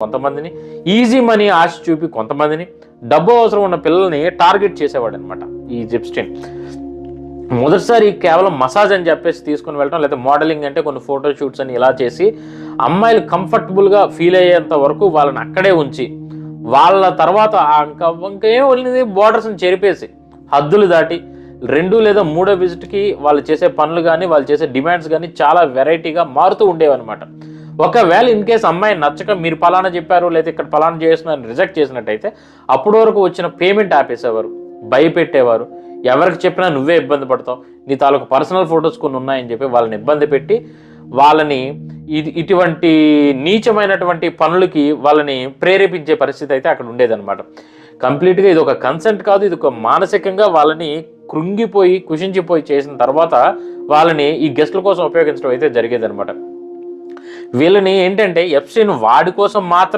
కొంతమందిని, easy money ఆశ చూపి కొంతమందిని, డబ్బు అవసరం ఉన్న పిల్లల్ని టార్గెట్ చేసేవాడు అనమాట ఈ ఎప్స్టైన్. మొదటిసారి కేవలం మసాజ్ అని చెప్పేసి తీసుకుని వెళ్ళడం, లేదా మోడలింగ్ అంటే కొన్ని ఫోటో షూట్స్ అని ఇలా చేసి అమ్మాయిలు కంఫర్టబుల్గా ఫీల్ అయ్యేంత వరకు వాళ్ళని అక్కడే ఉంచి, వాళ్ళ తర్వాత ఇంకేం వెళ్ళింది బోర్డర్స్ని చెరిపేసి హద్దులు దాటి 2 లేదా 3వ విజిట్కి వాళ్ళు చేసే పనులు కానీ వాళ్ళు చేసే డిమాండ్స్ కానీ చాలా వెరైటీగా మారుతూ ఉండేవన్నమాట. ఒకవేళ ఇన్ కేసు అమ్మాయి నచ్చక మీరు పలానా చెప్పారు లేదా ఇక్కడ పలానా చేస్తున్నారని రిజెక్ట్ చేసినట్టయితే అప్పటి వరకు వచ్చిన పేమెంట్ ఆపేసేవారు, భయపెట్టేవారు. ఎవరికి చెప్పినా నువ్వే ఇబ్బంది పడతావు, నీ తాలూకు పర్సనల్ ఫొటోస్ కొన్ని ఉన్నాయని చెప్పి వాళ్ళని ఇబ్బంది పెట్టి వాళ్ళని ఇటువంటి నీచమైనటువంటి పనులకి వాళ్ళని ప్రేరేపించే పరిస్థితి అయితే అక్కడ ఉండేదన్నమాట. కంప్లీట్గా ఇది ఒక కన్సెంట్ కాదు, ఇది ఒక మానసికంగా వాళ్ళని కృంగిపోయి కుషించిపోయి చేసిన తర్వాత వాళ్ళని ఈ గెస్ట్ల కోసం ఉపయోగించడం అయితే జరిగేదన్నమాట. వీళ్ళని ఏంటంటే ఎప్స్టైన్ వాడి కోసం మాత్రమే